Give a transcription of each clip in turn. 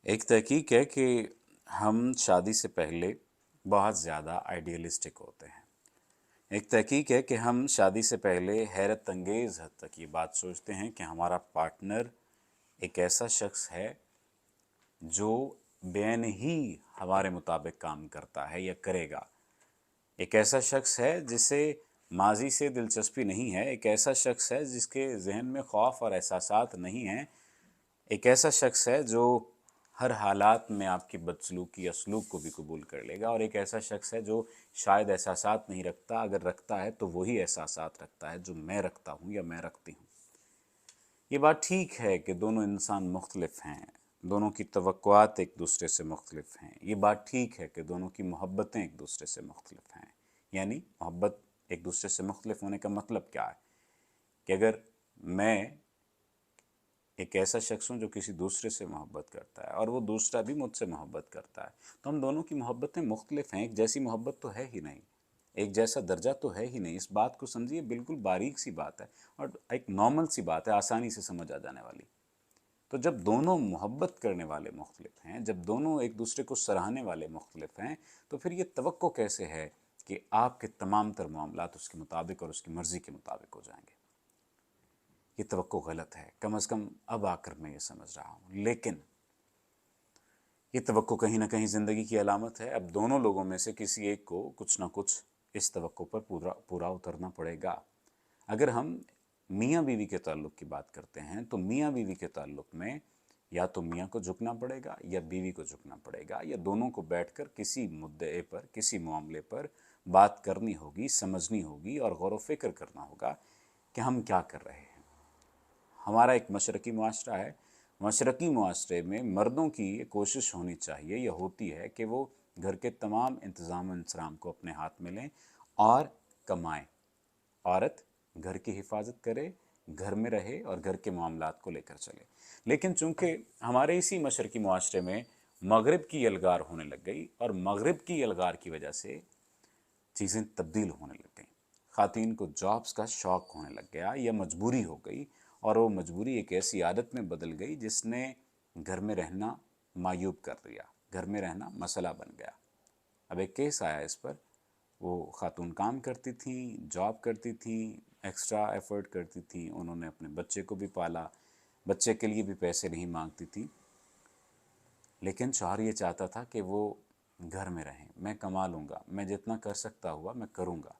एक तहकीक है कि हम शादी से पहले बहुत ज़्यादा आइडियलिस्टिक होते हैं। एक तहकीक है कि हम शादी से पहले हैरत अंगेज़ हद तक ये बात सोचते हैं कि हमारा पार्टनर एक ऐसा शख्स है जो बेन ही हमारे मुताबिक काम करता है या करेगा। एक ऐसा शख्स है जिसे माजी से दिलचस्पी नहीं है, एक ऐसा शख्स है जिसके जहन में खौफ और एहसासात नहीं हैं, एक ऐसा शख्स है जो हर हालात में आपकी बदसलूकी या सलूक को भी कबूल कर लेगा, और एक ऐसा शख्स है जो शायद एहसासात नहीं रखता, अगर रखता है तो वही एहसासात रखता है जो मैं रखता हूँ या मैं रखती हूँ। ये बात ठीक है कि दोनों इंसान मुख्तलिफ हैं, दोनों की तवक्कुआत एक दूसरे से मुख्तलिफ हैं। ये बात ठीक है कि दोनों की मोहब्बतें एक दूसरे से मुख्तलिफ हैं। यानी मोहब्बत एक दूसरे से मुख्तलिफ होने का मतलब क्या है कि अगर मैं एक ऐसा शख्स हूँ जो किसी दूसरे से मोहब्बत करता है और वो दूसरा भी मुझसे मोहब्बत करता है, तो हम दोनों की मोहब्बतें मुख्तलिफ हैं। एक जैसी मोहब्बत तो है ही नहीं, एक जैसा दर्जा तो है ही नहीं। इस बात को समझिए, बिल्कुल बारीक सी बात है और एक नॉर्मल सी बात है, आसानी से समझ आ जाने वाली। तो जब दोनों मोहब्बत करने वाले मुख्तलिफ हैं, जब दोनों एक दूसरे को सराहने वाले मुख्तलिफ हैं, तो फिर ये तवक्को कैसे है कि आपके तमाम तर मामलात उसके मुताबिक और उसकी मर्ज़ी के मुताबिक हो जाएंगे। ये तवक्को गलत है, कम अज़ कम अब आकर मैं ये समझ रहा हूँ। लेकिन ये तवक्को कहीं ना कहीं ज़िंदगी की अलामत है। अब दोनों लोगों में से किसी एक को कुछ ना कुछ इस तवक्को पर पूरा पूरा उतरना पड़ेगा। अगर हम मियाँ बीवी के ताल्लुक़ की बात करते हैं तो मियाँ बीवी के ताल्लुक़ में या तो मियाँ को झुकना पड़ेगा या बीवी को झुकना पड़ेगा, या दोनों को बैठकर किसी मुद्दे पर, किसी मामले पर बात करनी होगी, समझनी होगी और गौर व फिक्र करना होगा कि हम क्या कर रहे हैं। हमारा एक मशरक़ी मुआशरा है। मशरक़ी मुआशरे में मर्दों की ये कोशिश होनी चाहिए, यह होती है कि वो घर के तमाम इंतज़ाम इंसराम को अपने हाथ में लें और कमाएं। औरत घर की हिफाजत करे, घर में रहे और घर के मामलात को लेकर चले। लेकिन चूंकि हमारे इसी मशरक़ी मुआशरे में मगरिब की यलगार होने लग गई और मगरिब की यलगार की वजह से चीज़ें तब्दील होने लग गई। ख़ातीन को जॉब्स का शौक़ होने लग गया या मजबूरी हो गई, और वो मजबूरी एक ऐसी आदत में बदल गई जिसने घर में रहना मायूब कर दिया, घर में रहना मसला बन गया। अब एक केस आया इस पर। वो ख़ातून काम करती थी, जॉब करती थी, एक्स्ट्रा एफ़र्ट करती थी, उन्होंने अपने बच्चे को भी पाला, बच्चे के लिए भी पैसे नहीं मांगती थी, लेकिन शौहर ये चाहता था कि वो घर में रहें। मैं कमा लूँगा, मैं जितना कर सकता हुआ मैं करूँगा।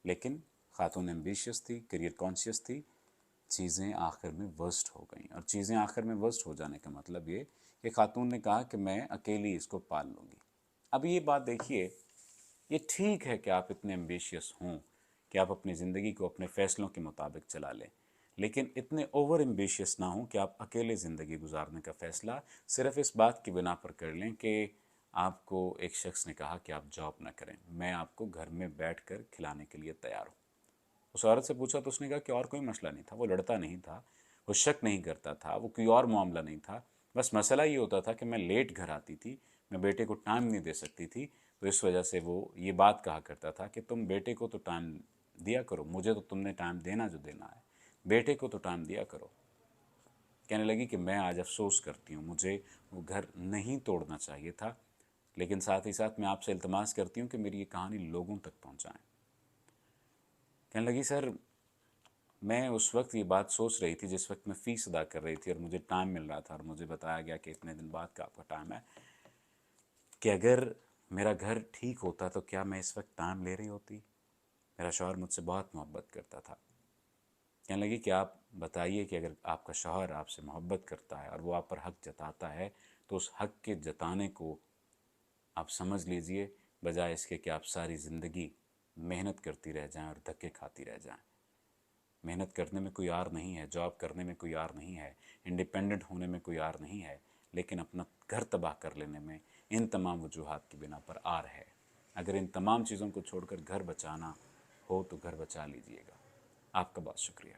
लेकिन ख़ातून एम्बिशियस थी, करियर कॉन्शियस थी। चीज़ें आखिर में वर्स्ट हो गई, और चीज़ें आखिर में वर्स्ट हो जाने का मतलब ये कि ख़ातून ने कहा कि मैं अकेली इसको पाल लूँगी। अब ये बात देखिए, ये ठीक है कि आप इतने एम्बिशियस हों कि आप अपनी ज़िंदगी को अपने फ़ैसलों के मुताबिक चला लें, लेकिन इतने ओवर एम्बिशियस ना हों कि आप अकेले ज़िंदगी गुजारने का फ़ैसला सिर्फ़ इस बात की बिना पर कर लें कि आपको एक शख्स ने कहा कि आप जॉब ना करें, मैं आपको घर में बैठकर खिलाने के लिए तैयार हूँ। उस औरत से पूछा तो उसने कहा कि और कोई मसला नहीं था, वो लड़ता नहीं था, वो शक नहीं करता था, वो कोई और मामला नहीं था। बस मसला ये होता था कि मैं लेट घर आती थी, मैं बेटे को टाइम नहीं दे सकती थी, तो इस वजह से वो ये बात कहा करता था कि तुम बेटे को तो टाइम दिया करो, मुझे तो तुमने टाइम देना जो देना है, बेटे को तो टाइम दिया करो। कहने लगी कि मैं आज अफसोस करती हूँ, मुझे वो घर नहीं तोड़ना चाहिए था, लेकिन साथ ही साथ मैं आपसे इल्तमास करती हूँ कि मेरी ये कहानी लोगों तक पहुँचाएँ। कहने लगी सर, मैं उस वक्त ये बात सोच रही थी जिस वक्त मैं फ़ीस अदा कर रही थी और मुझे टाइम मिल रहा था, और मुझे बताया गया कि इतने दिन बाद का आपका टाइम है, कि अगर मेरा घर ठीक होता तो क्या मैं इस वक्त टाइम ले रही होती। मेरा शौहर मुझसे बहुत मोहब्बत करता था। कहने लगी कि आप बताइए कि अगर आपका शौहर आपसे मोहब्बत करता है और वो आप पर हक़ जताता है, तो उस हक़ के जताने को आप समझ लीजिए, बजाय इसके कि आप सारी ज़िंदगी मेहनत करती रह जाएं और धक्के खाती रह जाएं। मेहनत करने में कोई आर नहीं है, जॉब करने में कोई आर नहीं है, इंडिपेंडेंट होने में कोई आर नहीं है, लेकिन अपना घर तबाह कर लेने में इन तमाम वजूहात की बिना पर आर है। अगर इन तमाम चीज़ों को छोड़कर घर बचाना हो तो घर बचा लीजिएगा। आपका बहुत शुक्रिया।